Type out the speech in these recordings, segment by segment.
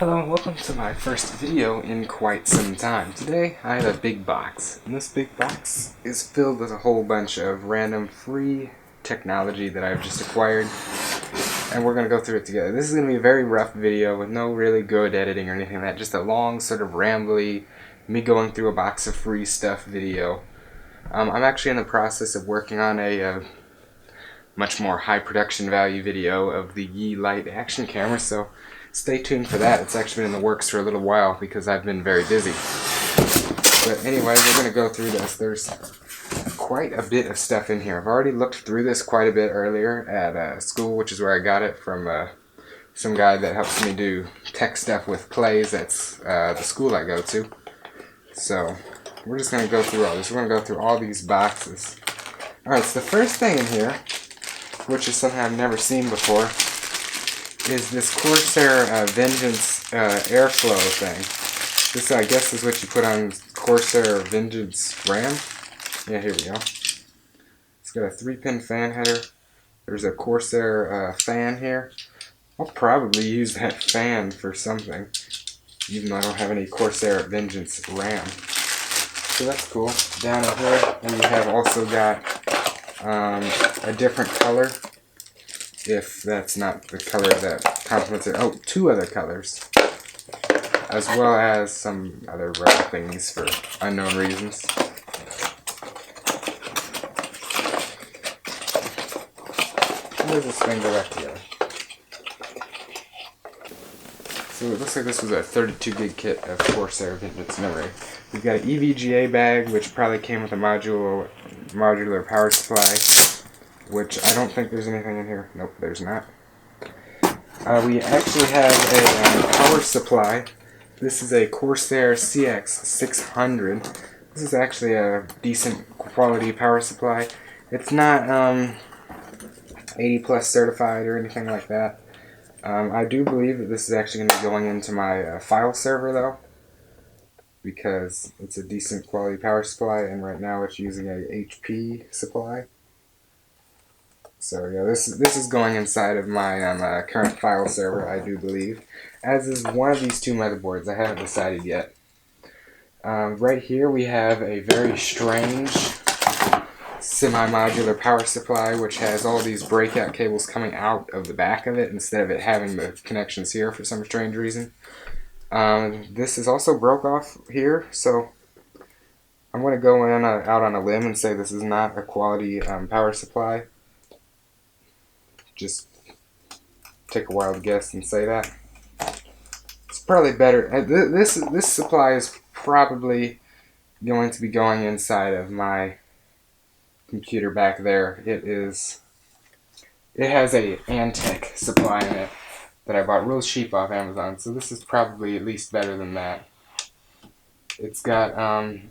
Hello and welcome to my first video in quite some time. Today I have a big box, and this big box is filled with a whole bunch of random free technology that I've just acquired, and we're going to go through it together. This is going to be a very rough video with no really good editing or anything like that, just a long sort of rambly, me going through a box of free stuff video. I'm actually in the process of working on a much more high production value video of the Yeelight action camera, so stay tuned for that. It's actually been in the works for a little while because I've been very busy. But anyway, we're going to go through this. There's quite a bit of stuff in here. I've already looked through this quite a bit earlier at school, which is where I got it from some guy that helps me do tech stuff with clays. That's the school I go to. So we're just going to go through all this. We're going to go through all these boxes. Alright, so the first thing in here, which is something I've never seen before, is this Corsair Vengeance airflow thing. This, I guess, is what you put on Corsair Vengeance RAM. Yeah, here we go. It's got a 3-pin fan header. There's a Corsair fan here. I'll probably use that fan for something, even though I don't have any Corsair Vengeance RAM. So that's cool. Down in here, we have also got a different color, if that's not the color that complements it. Oh, 2 other colors, as well as some other rare things for unknown reasons. How does this thing go back together? So it looks like this was a 32 gig kit of Corsair Vengeance memory. We've got an EVGA bag, which probably came with a modular power supply, which I don't think there's anything in here. Nope, there's not. We actually have a power supply. This is a Corsair CX600. This is actually a decent quality power supply. It's not 80 plus certified or anything like that. I do believe that this is actually going to be going into my file server though, because it's a decent quality power supply, and right now it's using a HP supply. So yeah, this is going inside of my current file server, I do believe, as is one of these 2 motherboards. I haven't decided yet. Right here we have a very strange semi-modular power supply, which has all these breakout cables coming out of the back of it instead of it having the connections here for some strange reason. This is also broke off here, so I'm going to go out on a limb and say this is not a quality power supply. Just take a wild guess and say that. It's probably better. This supply is probably going to be going inside of my computer back there. It has a Antec supply in it that I bought real cheap off Amazon, so this is probably at least better than that. It's got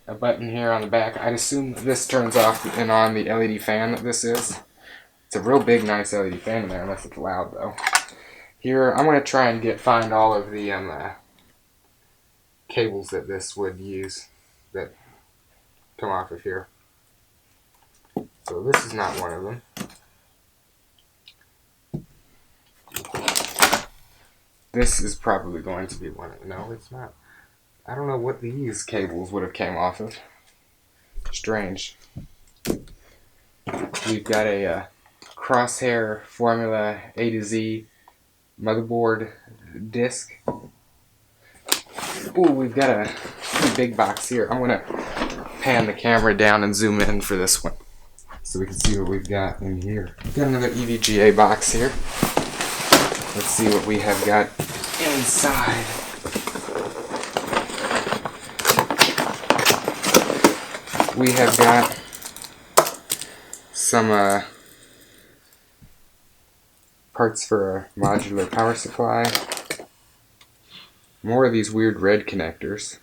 a button here on the back. I'd assume this turns off and on the LED fan that this is. It's a real big, nice LED fan in there, unless it's loud, though. Here, I'm going to try and find all of the cables that this would use that come off of here. So this is not one of them. This is probably going to be one of them. No, it's not. I don't know what these cables would have came off of. Strange. We've got a Crosshair Formula A to Z motherboard disc. Ooh, we've got a pretty big box here. I'm going to pan the camera down and zoom in for this one so we can see what we've got in here. We've got another EVGA box here. Let's see what we have got inside. We have got some parts for a modular power supply. More of these weird red connectors.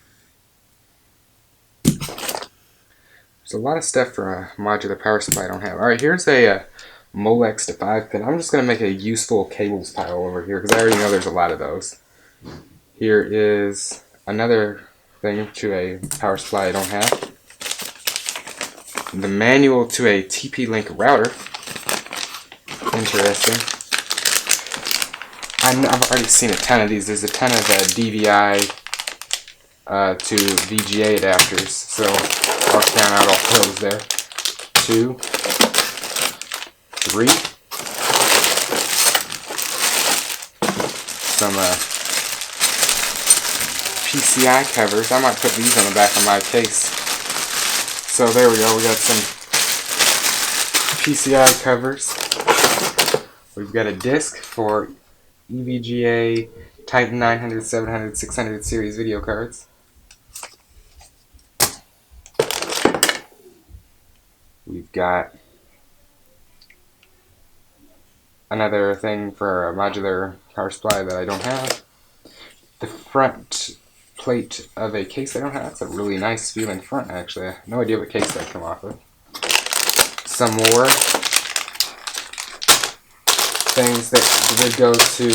There's a lot of stuff for a modular power supply I don't have. Alright, here's a Molex to 5-pin. I'm just going to make a useful cables pile over here because I already know there's a lot of those. Here is another thing to a power supply I don't have. The manual to a TP-Link router. Interesting. I've already seen a ton of these. There's a ton of DVI to VGA adapters, so I'll count out all those there. 2, 3. Some PCI covers. I might put these on the back of my case. So there we go. We got some PCI covers. We've got a disc for EVGA Titan 900, 700, 600 series video cards. We've got another thing for a modular power supply that I don't have. The front plate of a case I don't have. That's a really nice feeling front, actually. I have no idea what case that come off of. Some more things that would go to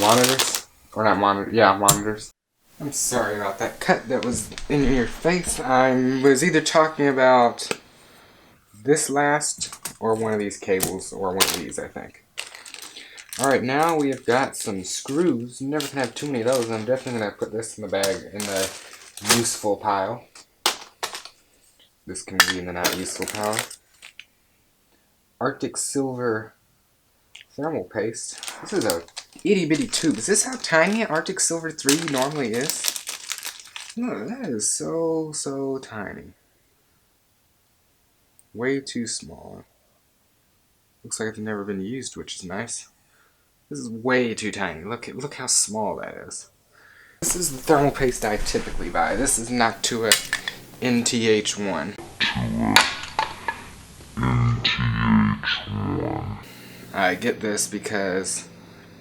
monitors. Or not monitors. Yeah, monitors. I'm sorry about that cut that was in your face. I was either talking about this last or one of these cables, or one of these, I think. Alright, now we have got some screws. You never can have too many of those. I'm definitely going to put this in the bag in the useful pile. This can be in the not useful pile. Arctic Silver thermal paste. This is a itty bitty tube. Is this how tiny Arctic Silver 3 normally is? No, that is so tiny. Way too small. Looks like it's never been used, which is nice. This is way too tiny. Look how small that is. This is the thermal paste I typically buy. This is Noctua NTH1. I get this because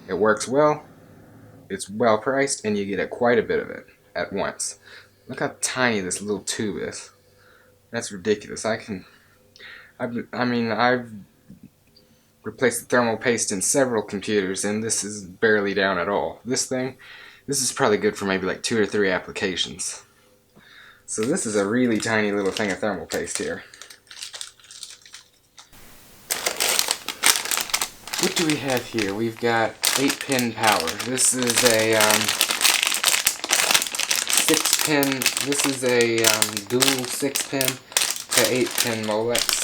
it works well, it's well priced, and you get quite a bit of it at once. Look how tiny this little tube is. That's ridiculous. I've replaced the thermal paste in several computers, and this is barely down at all. This is probably good for maybe like 2 or 3 applications. So this is a really tiny little thing of thermal paste here. What do we have here? We've got 8-pin power. This is a 6-pin. This is a dual 6-pin to 8-pin Molex.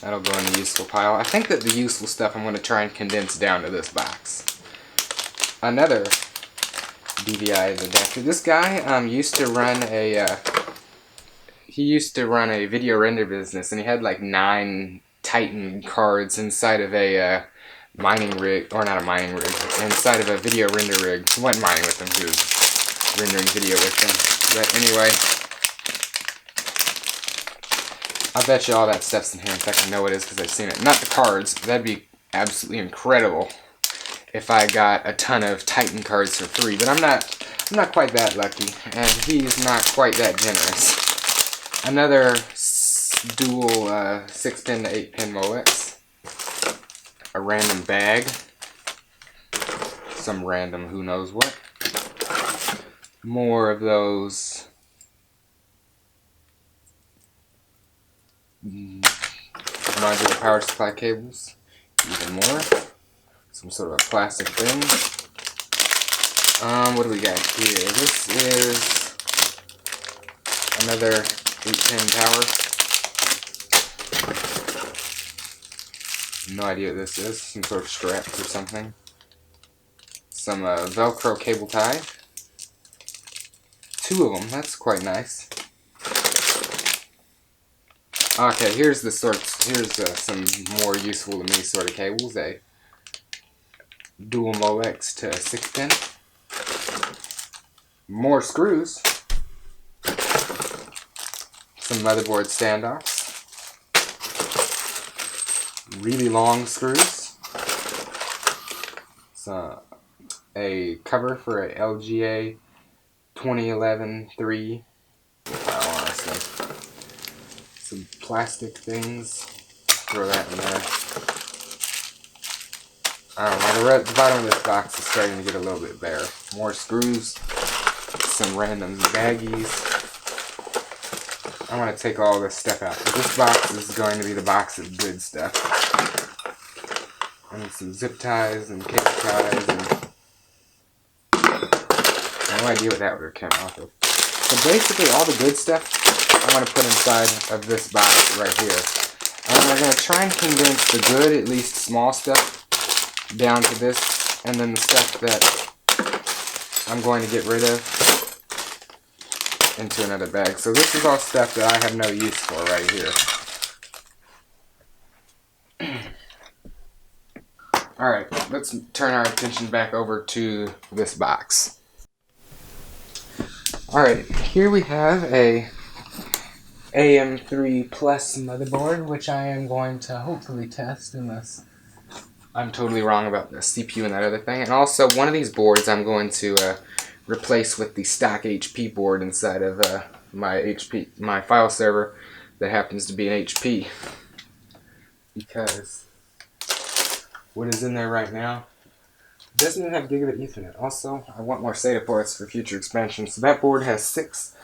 That'll go in the useful pile. I think that the useful stuff I'm going to try and condense down to this box. Another DVI adapter. This guy used to run a video render business, and he had like 9 Titan cards inside of a mining rig, or not a mining rig, inside of a video render rig. He wasn't mining with them, he was rendering video with them. But anyway, I bet you all that stuff's in here. In fact, I know it is because I've seen it. Not the cards. That'd be absolutely incredible if I got a ton of Titan cards for free. But I'm not quite that lucky, and he's not quite that generous. Another dual 6-pin to 8-pin Molex. A random bag. Some random who knows what. More of those modular power supply cables. Even more. Some sort of a plastic thing. What do we got here? This is another 8-pin power. No idea what this is. Some sort of straps or something. Some Velcro cable tie. 2 of them. That's quite nice. Okay, here's some more useful to me sort of cables. A dual Molex to 6-pin. More screws. Some motherboard standoffs. Really long screws. So, a cover for a LGA 2011-3. Honestly. Some plastic things. Throw that in there. I don't know, the bottom of this box is starting to get a little bit bare. More screws. Some random baggies. I want to take all this stuff out. But this box is going to be the box of good stuff. and some zip ties and cable ties, and I have no idea what that would come off of. So basically all the good stuff I want to put inside of this box right here. I'm going to try and condense the good, at least small stuff, down to this, and then the stuff that I'm going to get rid of into another bag. So this is all stuff that I have no use for right here. Alright, let's turn our attention back over to this box. Alright, here we have a AM3 Plus motherboard, which I am going to hopefully test unless I'm totally wrong about the CPU and that other thing. And also, one of these boards I'm going to replace with the stock HP board inside of my file server that happens to be an HP. Because what is in there right now doesn't even have gigabit Ethernet. Also, I want more SATA ports for future expansion. So that board has 6,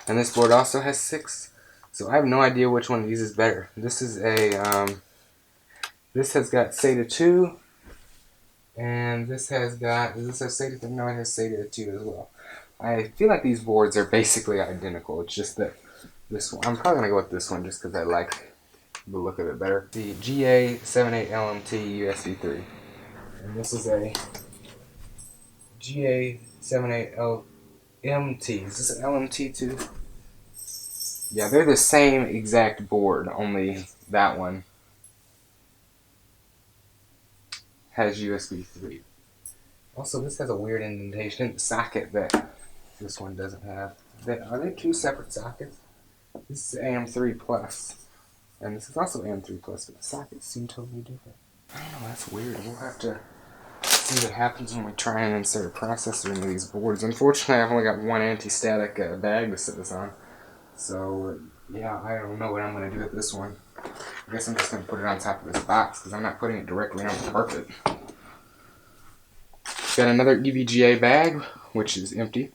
and this board also has 6. So I have no idea which one of these is better. This is a this has got SATA 2, and this has got, does this have SATA 3? No, it has SATA 2 as well. I feel like these boards are basically identical. It's just that this one, I'm probably gonna go with this one just because I like the look of it better. The GA78LMT USB 3. And this is a GA78LMT. Is this an LMT too? Yeah, they're the same exact board, only that one has USB 3. Also, this has a weird indentation in the socket that this one doesn't have. Are they 2 separate sockets? This is AM3 Plus. And this is also AM3 Plus, but the sockets seem totally different. I don't know, that's weird. We'll have to see what happens when we try and insert a processor into these boards. Unfortunately, I've only got one anti-static bag to set this on. So, yeah, I don't know what I'm going to do with this one. I guess I'm just going to put it on top of this box because I'm not putting it directly on the carpet. Got another EVGA bag, which is empty.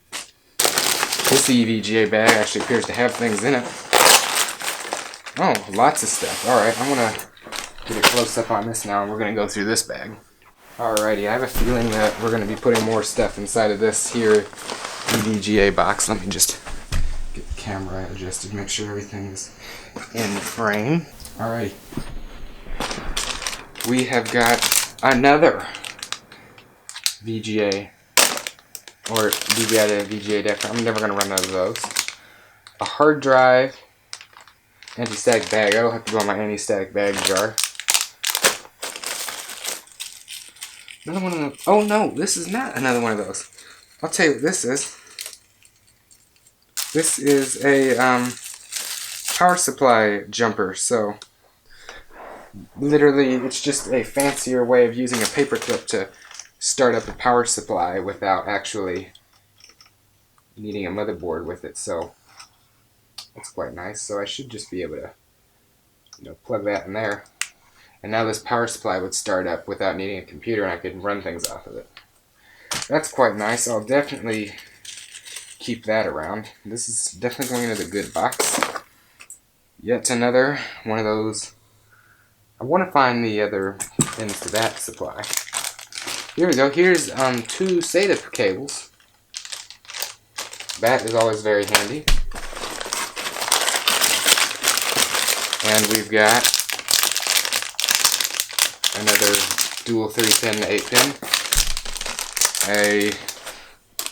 This EVGA bag actually appears to have things in it. Oh, lots of stuff. Alright, I'm going to get a close-up on this now, and we're going to go through this bag. Alrighty, I have a feeling that we're going to be putting more stuff inside of this here EVGA box. Let me just get the camera adjusted, make sure everything's in frame. Alrighty. We have got another VGA, or VGA to VGA deck. I'm never going to run out of those. A hard drive, anti-static bag. That'll have to go in my anti-static bag jar. Another one of those. Oh no, this is not another one of those. I'll tell you what this is. This is a power supply jumper. So literally, it's just a fancier way of using a paper clip to start up a power supply without actually needing a motherboard with it. So that's quite nice. So I should just be able to, plug that in there. And now this power supply would start up without needing a computer, and I could run things off of it. That's quite nice. I'll definitely keep that around. This is definitely going into the good box. Yet another one of those. I want to find the other ends to that supply. Here we go. Here's 2 SATA cables. That is always very handy. And we've got another dual 3-pin to 8-pin, a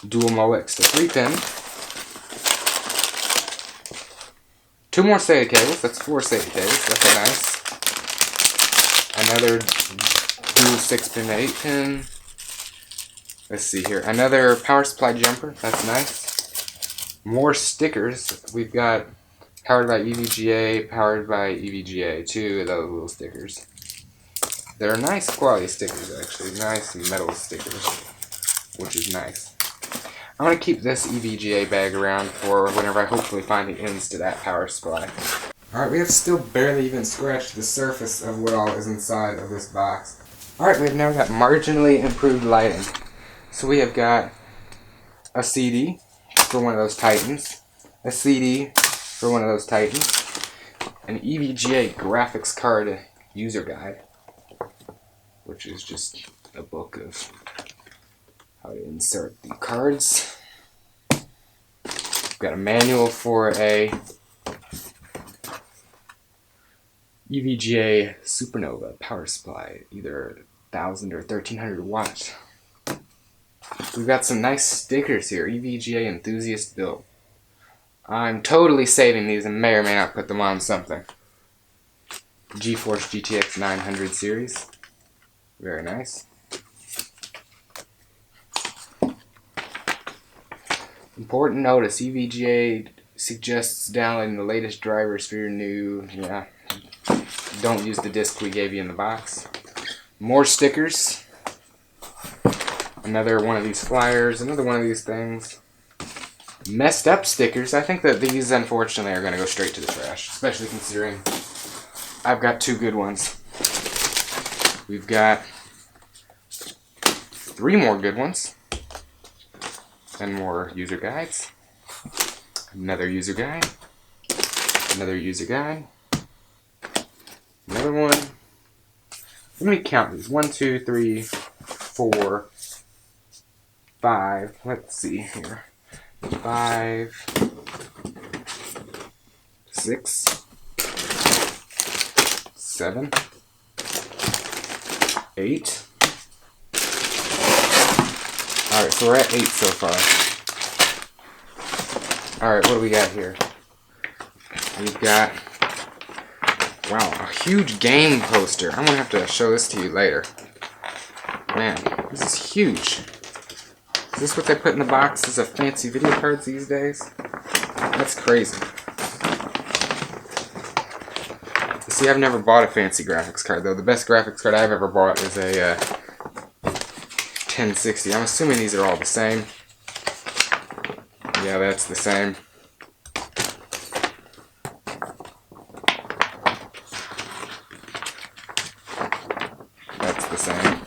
dual MOX to 3-pin, 2 more SATA cables, that's 4 SATA cables, that's nice, another dual 6-pin to 8-pin, let's see here, another power supply jumper, that's nice, more stickers. We've got powered by EVGA, powered by EVGA, 2 of those little stickers. They're nice quality stickers, actually. Nice metal stickers, which is nice. I'm going to keep this EVGA bag around for whenever I hopefully find the ends to that power supply. Alright, we have still barely even scratched the surface of what all is inside of this box. Alright, we've now got marginally improved lighting. So we have got a CD for one of those Titans, a CD for one of those Titans, an EVGA graphics card user guide, which is just a book of how to insert the cards. We've got a manual for a EVGA Supernova power supply, either 1000 or 1300 watts. We've got some nice stickers here, EVGA Enthusiast Build. I'm totally saving these and may or may not put them on something. GeForce GTX 900 series. Very nice. Important notice, EVGA suggests downloading the latest drivers for your new, don't use the disc we gave you in the box. More stickers. Another one of these flyers, another one of these things. Messed up stickers. I think that these, unfortunately, are going to go straight to the trash, especially considering I've got two good ones. We've got 3 more good ones. And more user guides. Another user guide. Another user guide. Another one. Let me count these. 1, 2, 3, 4, 5. Let's see here. 5, 6, 7, 8. Alright, so we're at 8 so far. Alright, what do we got here? We've got, wow, a huge game poster. I'm gonna have to show this to you later. Man, this is huge. Is this what they put in the boxes of fancy video cards these days? That's crazy. See, I've never bought a fancy graphics card, though. The best graphics card I've ever bought is a 1060. I'm assuming these are all the same. Yeah, that's the same. That's the same.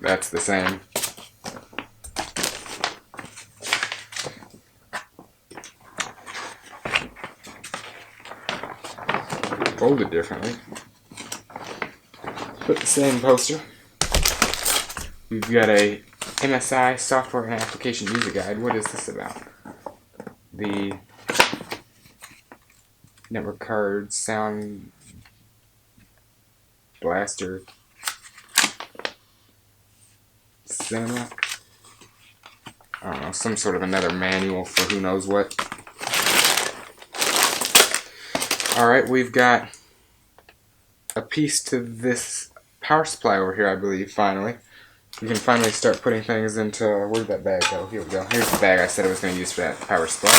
That's the same. Folded differently. Put the same poster. We've got a MSI Software and Application User Guide. What is this about? The network card sound blaster cinema. I don't know, some sort of another manual for who knows what. Alright, we've got a piece to this power supply over here, I believe, finally. We can finally start putting things into, where'd that bag go? Here we go. Here's the bag I said I was going to use for that power supply.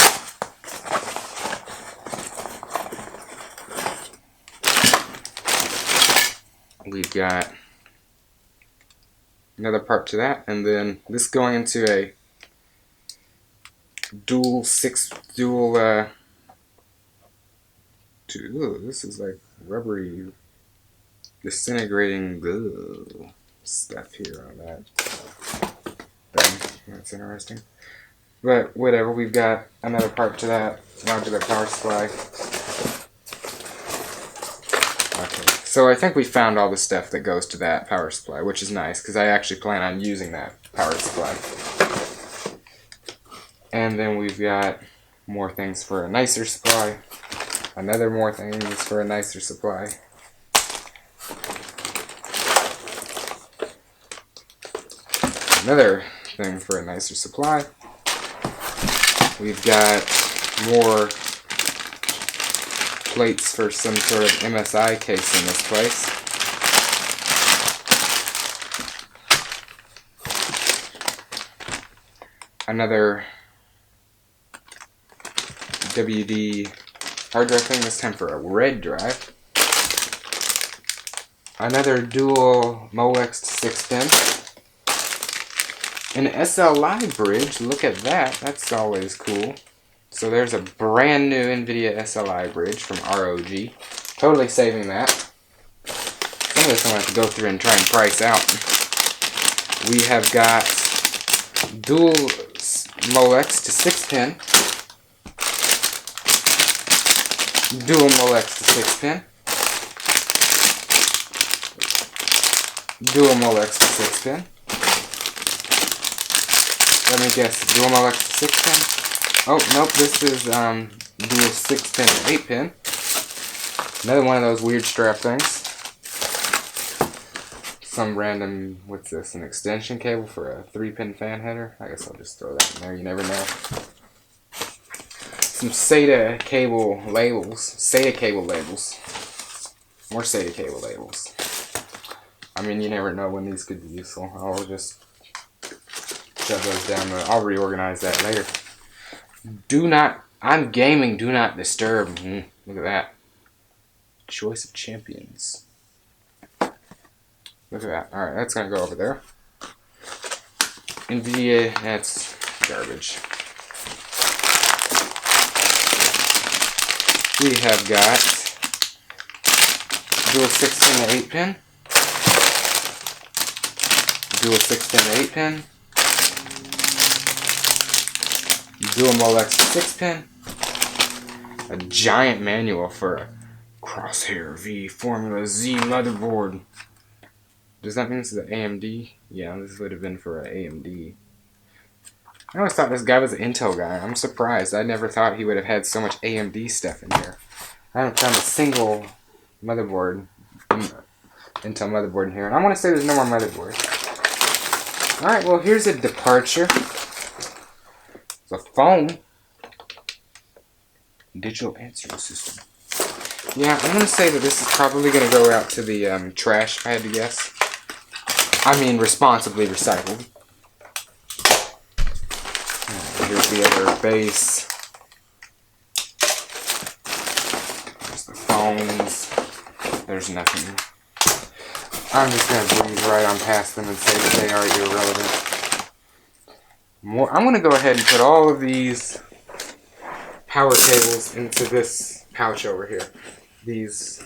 We've got another part to that, and then this going into a dual, this is like rubbery, disintegrating stuff here on that thing. That's interesting. But whatever, we've got another part to that, modular power supply. Okay, so I think we found all the stuff that goes to that power supply, which is nice, because I actually plan on using that power supply. And then we've got more things for a nicer supply. Another more things for a nicer supply. Another thing for a nicer supply. We've got more plates for some sort of MSI case in this place. Another WD hard drive thing, this time for a red drive. Another dual Molex to 610. An SLI bridge, look at that, that's always cool. So there's a brand new NVIDIA SLI bridge from ROG. Totally saving that. Some of this I'm going to have to go through and try and price out. We have got dual Molex to 610. Dual Molex 6-pin. Dual Molex 6-pin. Let me guess, Dual Molex 6-pin? Oh, nope, this is dual 6-pin and 8-pin. Another one of those weird strap things. Some random, what's this, an extension cable for a 3-pin fan header? I guess I'll just throw that in there, you never know. Some SATA cable labels. SATA cable labels. More SATA cable labels. I mean, you never know when these could be useful. I'll just shove those down there. I'll reorganize that later. I'm gaming, do not disturb. Look at that. Choice of champions. Look at that. Alright, that's going to go over there. NVIDIA, that's garbage. We have got dual 6-pin and 8-pin. Dual 6-pin and 8-pin. Dual Molex 6-pin. A giant manual for a Crosshair V Formula Z motherboard. Does that mean this is an AMD? Yeah, this would have been for an AMD. I always thought this guy was an Intel guy. I'm surprised. I never thought he would have had so much AMD stuff in here. I haven't found a single motherboard, Intel motherboard in here. And I want to say there's no more motherboards. Alright, well here's a departure. It's a phone. Digital answering system. Yeah, I'm going to say that this is probably going to go out to the trash, if I had to guess. I mean, responsibly recycled. Here's the other base. There's the phones. There's nothing. I'm just going to breeze right on past them and say that they are irrelevant. I'm going to go ahead and put all of these power cables into this pouch over here. These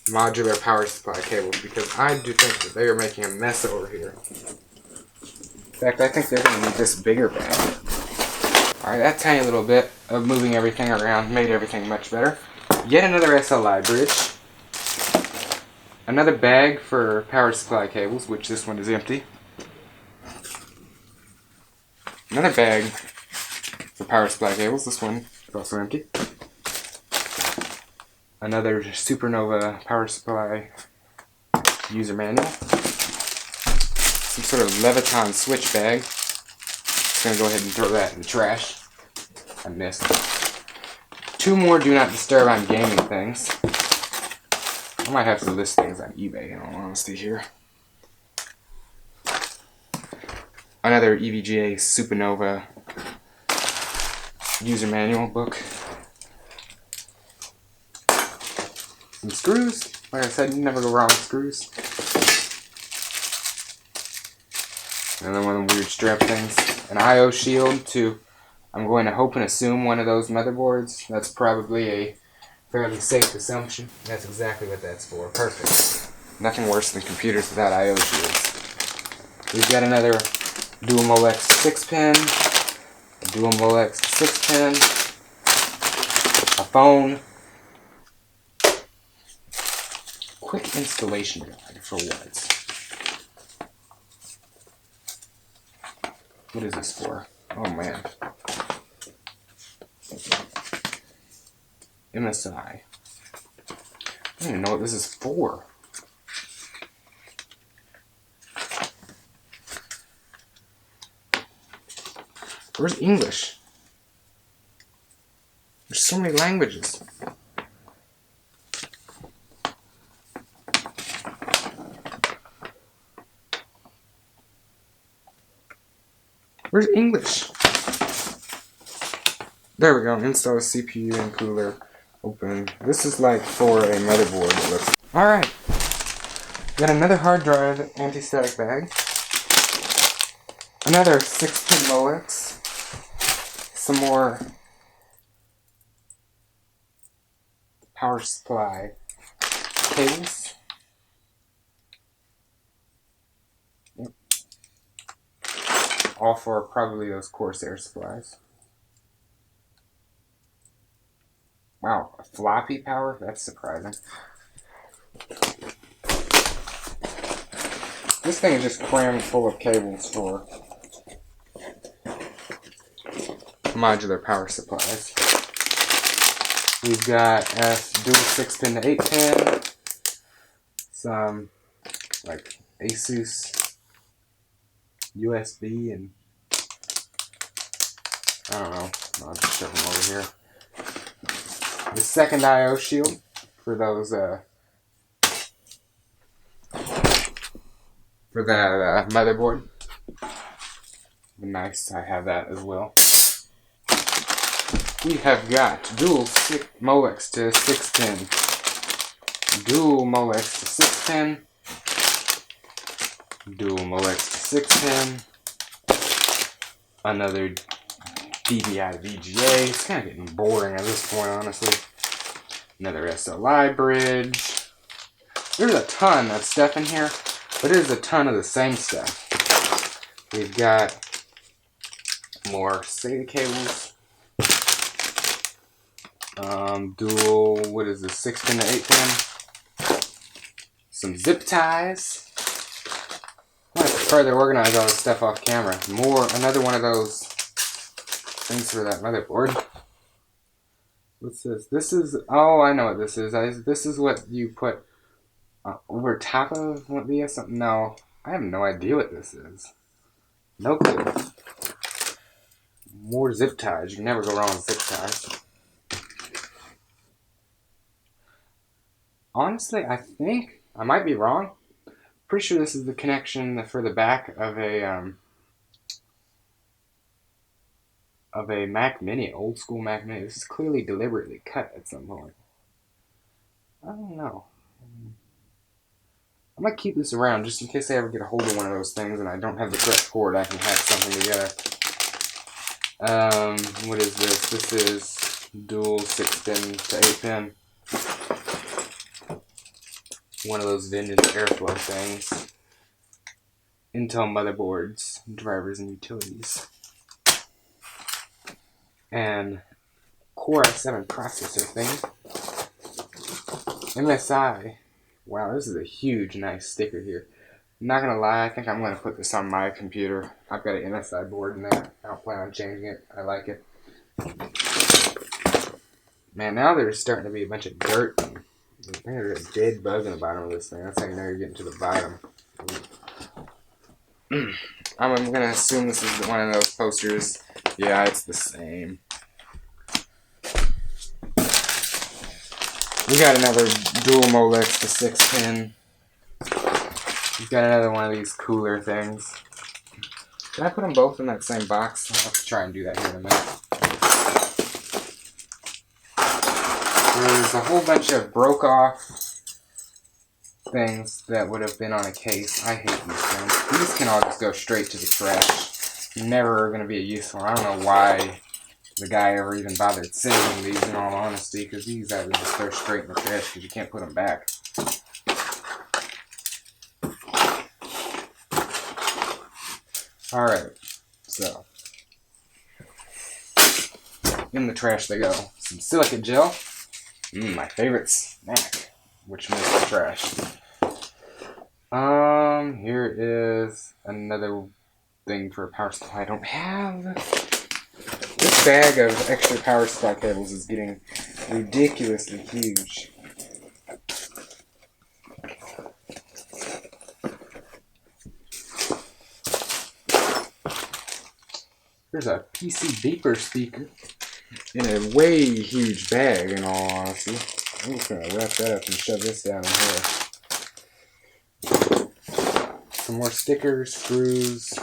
modular power supply cables, because I do think that they are making a mess over here. In fact, I think they're going to need this bigger bag. Alright, that tiny little bit of moving everything around made everything much better. Yet another SLI bridge. Another bag for power supply cables, which this one is empty. Another bag for power supply cables, this one is also empty. Another Supernova power supply user manual. Some sort of Leviton switch bag. Just gonna go ahead and throw that in the trash. I missed. 2 more do not disturb on gaming things. I might have to list things on eBay in all honesty here. Another EVGA Supernova user manual book. Some screws. Like I said, you never go wrong with screws. Another one of them weird strap things. An I/O shield to, I'm going to hope and assume, one of those motherboards. That's probably a fairly safe assumption. That's exactly what that's for. Perfect. Nothing worse than computers without I/O shields. We've got another Dual Molex 6-pin, a Dual Molex 6-pin, a phone. Quick installation guide for what? What is this for? Oh man. MSI. I don't even know what this is for. Where's English? There's so many languages. Where's English? There we go. Install CPU and cooler. Open. This is like for a motherboard. It looks. Alright. Got another hard drive anti-static bag. Another 6-pin Molex. Some more power supply cables. Yep. All for probably those Corsair supplies. Wow, floppy power? That's surprising. This thing is just crammed full of cables for modular power supplies. We've got dual 6-pin to 8-pin, some like Asus USB, and I don't know, I'll just shove them over here. The second I/O shield for those for that motherboard. Nice, I have that as well. We have got dual Molex to 6-pin, dual Molex to 6-pin, dual Molex to 6-pin, another DVI VGA. It's kind of getting boring at this point, honestly. Another SLI bridge. There's a ton of stuff in here, but there's a ton of the same stuff. We've got more SATA cables. Dual, what is this, 6-pin to 8-pin? Some zip ties. I want to further organize all this stuff off camera. Another one of those things for that motherboard. What's this? This is, oh, I know what this is. This is what you put over top of what VS? No, I have no idea what this is. No clue. More zip ties. You can never go wrong with zip ties. Honestly, I think, I might be wrong. Pretty sure this is the connection for the back of a Mac Mini, old school Mac Mini. This is clearly deliberately cut at some point. I don't know. I might keep this around just in case I ever get a hold of one of those things and I don't have the correct cord. I can hack something together. What is this? This is dual 6-pin to 8-pin. One of those vintage airflow things. Intel motherboards, drivers, and utilities. And Core i7 processor thing. MSI. Wow, this is a huge, nice sticker here. I'm not gonna lie, I think I'm gonna put this on my computer. I've got an MSI board in there. I don't plan on changing it. I like it. Man, now there's starting to be a bunch of dirt. I think there's a dead bug in the bottom of this thing. That's how you know you're getting to the bottom. I'm gonna assume this is one of those posters. Yeah, it's the same. We got another dual Molex to 6-pin. We've got another one of these cooler things. Did I put them both in that same box? I'll have to try and do that here in a minute. There's a whole bunch of broke off things that would have been on a case. I hate these things. These can all just go straight to the trash. Never going to be a useful. I don't know why the guy ever even bothered saving these, in all honesty, because these I would just throw straight in the trash because you can't put them back. Alright, so in the trash they go. Some silica gel. My favorite snack, which makes the trash. Here is another thing for a power supply I don't have. This bag of extra power supply cables is getting ridiculously huge. There's a PC beeper speaker in a way huge bag, in all honesty. I'm just going to wrap that up and shove this down in here. Some more stickers, screws.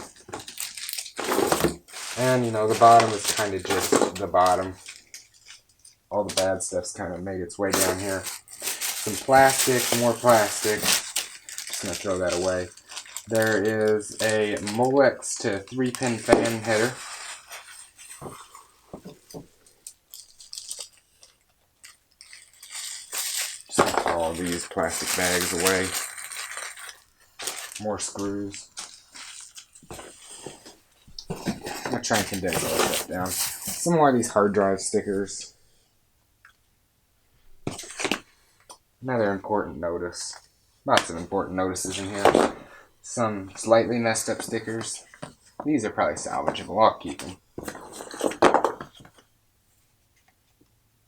And, you know, the bottom is kind of just the bottom. All the bad stuff's kind of made its way down here. Some plastic, more plastic. Just going to throw that away. There is a Molex to 3-pin fan header. Just going to throw all these plastic bags away. More screws. I'm going to try and condense all that down. Some more of these hard drive stickers. Another important notice. Lots of important notices in here. Some slightly messed up stickers. These are probably salvageable. I'll keep them.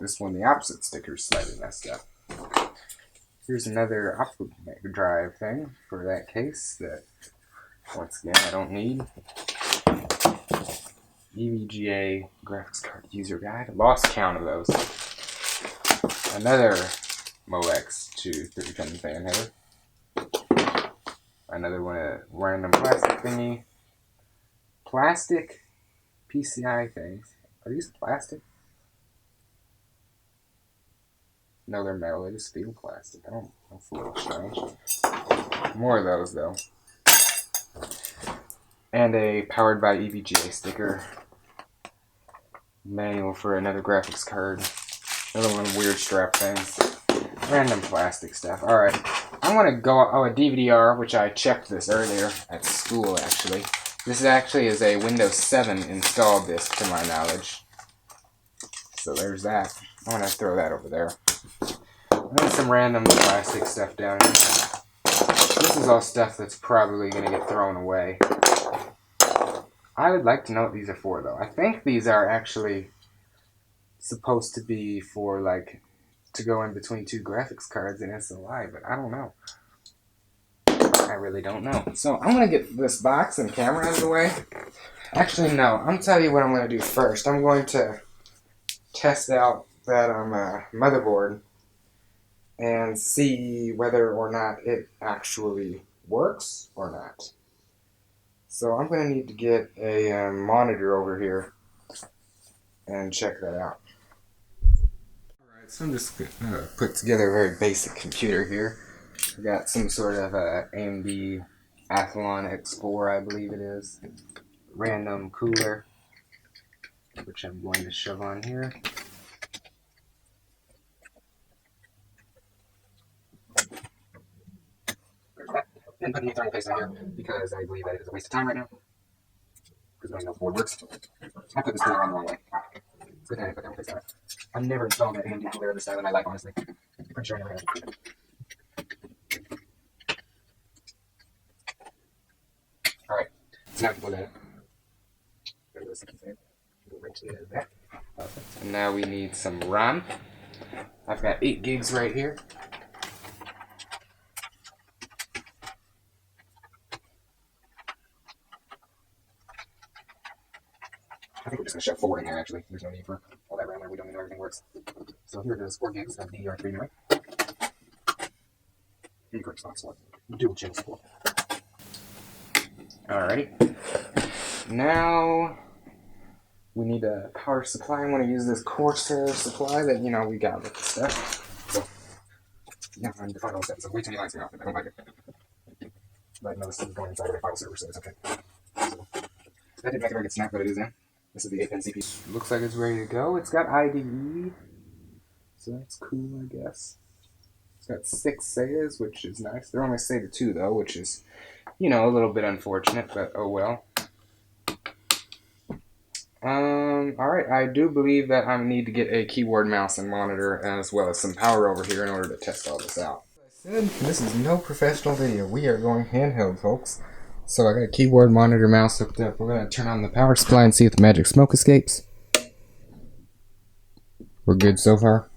This one, the opposite sticker, is slightly messed up. Here's another optical drive thing for that case that, once again, I don't need. EVGA graphics card user guide. Lost count of those. Another Molex to 3-pin fan header. Another one, a random plastic thingy. Plastic PCI things. Are these plastic? No, they're metal. They just feel plastic. That's a little strange. More of those, though. And a powered by EVGA sticker. Manual for another graphics card. Another one of weird strap things. Random plastic stuff. Alright. I'm going to go... Oh, a DVD-R, which I checked this earlier at school, actually. This actually is a Windows 7 installed disk, to my knowledge. So there's that. I'm going to throw that over there. And then some random plastic stuff down here. This is all stuff that's probably going to get thrown away. I would like to know what these are for, though. I think these are actually supposed to be for, like, to go in between two graphics cards in SLI, but I don't know. I really don't know. So I'm going to get this box and camera out of the way. Actually, no. I'm going to tell you what I'm going to do first. I'm going to test out that motherboard and see whether or not it actually works or not. So I'm going to need to get a monitor over here and check that out. Alright, so I'm just going to put together a very basic computer here. I've got some sort of AMD Athlon X4, I believe it is. Random cooler, which I'm going to shove on here. And putting the thermal paste on here because I believe that it is a waste of time right now. Because nobody knows the board works. I put this cooler on the wrong way. It's good that I put thermal paste on it. I've never installed an AMD cooler of the style that I like, honestly. I'm pretty sure I never have. Alright, so now we can put that. Go right to that. And now we need some RAM. I've got 8 gigs right here. I think we're just going to shove 4 in here, actually. There's no need for all that RAM there. We don't need everything works. So here it is, 4 gigs of DDR3 memory. Correct slot slot. Dual channel support. Alrighty. Now we need a power supply. I'm going to use this Corsair supply that, you know, we got with the stuff. So, yeah, I'm going to find all the steps. Way too many lines here. I don't like it. But no, this is going inside of a file server, so it's okay. So, that didn't make a very good snap, but it is in. This is the 8-pin CPU. Looks like it's ready to go. It's got IDE, so that's cool, I guess. It's got 6 SATAs, which is nice. They're only SATA 2, though, which is, you know, a little bit unfortunate, but oh well. Alright, I do believe that I need to get a keyboard, mouse, and monitor, as well as some power over here in order to test all this out. As I said, this is no professional video. We are going handheld, folks. So I got a keyboard, monitor, mouse hooked up. We're going to turn on the power supply and see if the magic smoke escapes. We're good so far.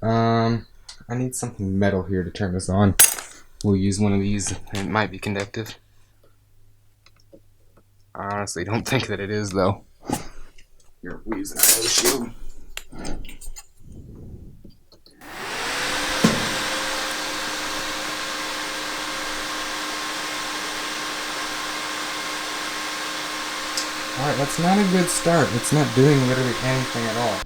I need something metal here to turn this on. We'll use one of these. It might be conductive. I honestly don't think that it is, though. Here, we'll use an IO shield. Alright, that's not a good start. It's not doing literally anything at all.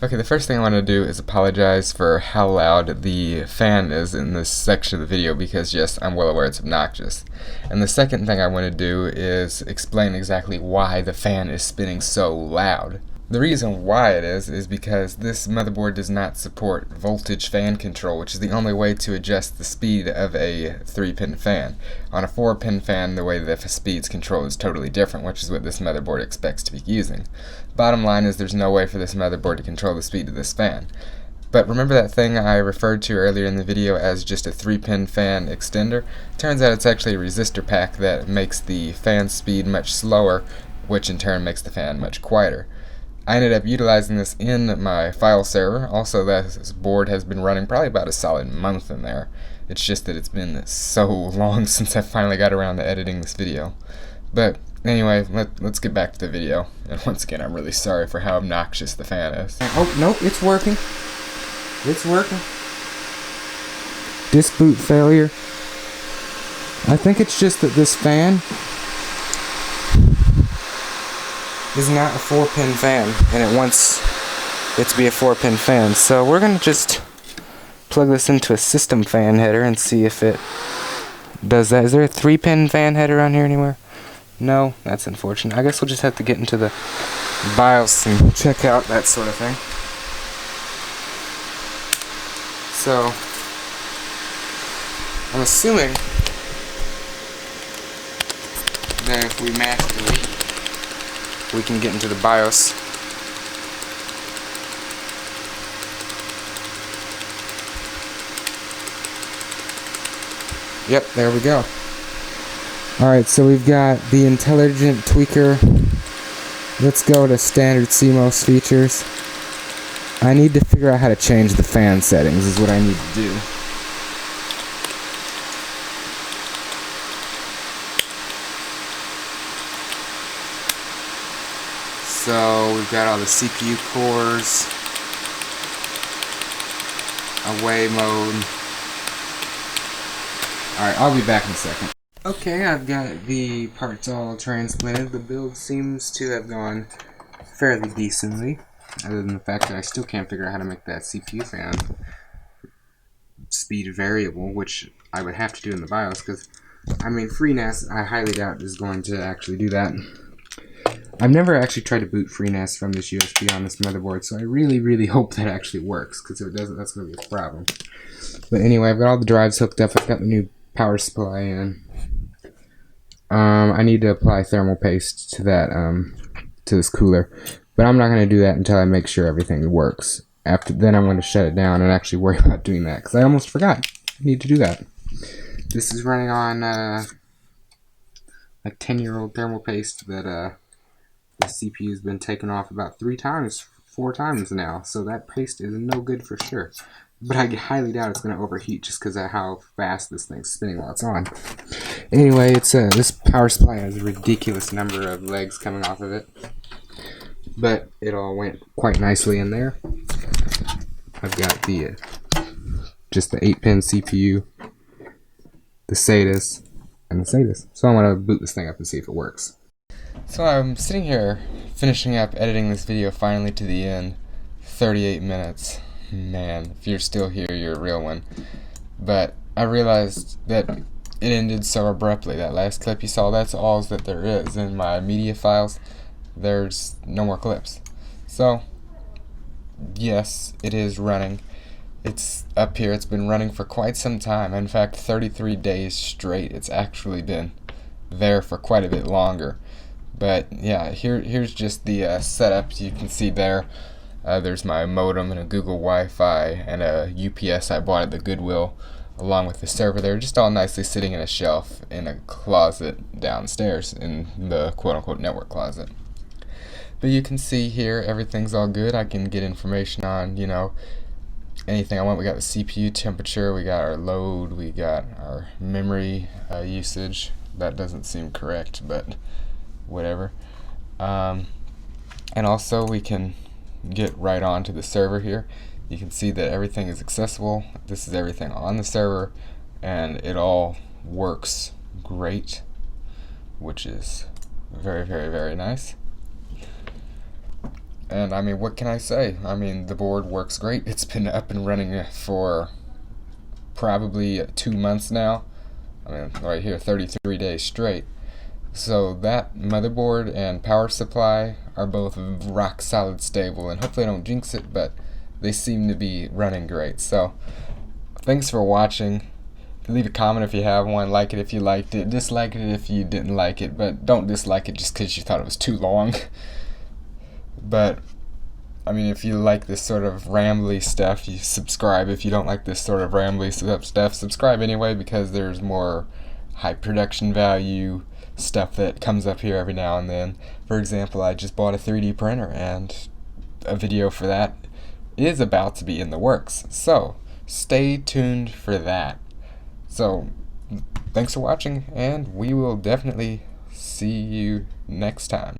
Okay, the first thing I want to do is apologize for how loud the fan is in this section of the video because, yes, I'm well aware it's obnoxious. And the second thing I want to do is explain exactly why the fan is spinning so loud. The reason why it is because this motherboard does not support voltage fan control, which is the only way to adjust the speed of a 3-pin fan. On a 4-pin fan, the way the speed's controlled is totally different, which is what this motherboard expects to be using. Bottom line is there's no way for this motherboard to control the speed of this fan. But remember that thing I referred to earlier in the video as just a 3-pin fan extender? Turns out it's actually a resistor pack that makes the fan speed much slower, which in turn makes the fan much quieter. I ended up utilizing this in my file server. Also, this board has been running probably about a solid month in there. It's just that it's been so long since I finally got around to editing this video. But anyway, let's get back to the video. And once again, I'm really sorry for how obnoxious the fan is. Oh, no, it's working. It's working. Disk boot failure. I think it's just that this fan is not a 4-pin fan, and it wants it to be a 4-pin fan. So we're gonna just plug this into a system fan header and see if it does that. Is there a 3-pin fan header on here anywhere? No, that's unfortunate. I guess we'll just have to get into the BIOS and check out that sort of thing. So, I'm assuming that if we mash delete, we can get into the BIOS. Yep, there we go. Alright, so we've got the intelligent tweaker. Let's go to standard CMOS features. I need to figure out how to change the fan settings is what I need to do. So we've got all the CPU cores, away mode. Alright, I'll be back in a second. Okay, I've got the parts all transplanted. The build seems to have gone fairly decently, other than the fact that I still can't figure out how to make that CPU fan speed variable, which I would have to do in the BIOS, because, I mean, FreeNAS, I highly doubt is going to actually do that. I've never actually tried to boot FreeNAS from this USB on this motherboard, so I really, really hope that actually works, because if it doesn't, that's going to be a problem. But anyway, I've got all the drives hooked up. I've got the new power supply in. I need to apply thermal paste to that, to this cooler, but I'm not going to do that until I make sure everything works. Then I'm going to shut it down and actually worry about doing that, because I almost forgot. I need to do that. This is running on like 10-year-old thermal paste that the CPU's been taken off about 4 times now, so that paste is no good for sure. But I highly doubt it's going to overheat just because of how fast this thing's spinning while it's on. Anyway, it's this power supply has a ridiculous number of legs coming off of it, but it all went quite nicely in there. I've got the just the 8-pin CPU, the SATAs, and the SATAs. So I'm going to boot this thing up and see if it works. So I'm sitting here finishing up editing this video finally to the end. 38 minutes. Man, if you're still here, you're a real one. But I realized that it ended so abruptly. That last clip you saw, that's all that there is. In my media files, there's no more clips. So, yes, it is running. It's up here. It's been running for quite some time. In fact, 33 days straight. It's actually been there for quite a bit longer. But yeah, here's just the setup. You can see there. There's my modem and a Google Wi-Fi and a UPS I bought at the Goodwill, along with the server there, just all nicely sitting in a shelf in a closet downstairs in the quote-unquote network closet. But you can see here everything's all good. I can get information on, you know, anything I want. We got the CPU temperature, we got our load, we got our memory usage. That doesn't seem correct, but whatever. And also we can get right on to the server here. You can see that everything is accessible. This is everything on the server, and it all works great, which is very, very, very nice. And I mean, what can I say? I mean, the board works great. It's been up and running for probably 2 months now. I mean, right here, 33 days straight. So that motherboard and power supply are both rock solid stable, and hopefully I don't jinx it, but they seem to be running great. So thanks for watching. Leave a comment if you have one, like it if you liked it, dislike it if you didn't like it, but don't dislike it just because you thought it was too long. But I mean, if you like this sort of rambly stuff, you subscribe. If you don't like this sort of rambly stuff, subscribe anyway, because there's more high production value stuff that comes up here every now and then. For example, I just bought a 3D printer, and a video for that is about to be in the works. So, stay tuned for that. So, thanks for watching, and we will definitely see you next time.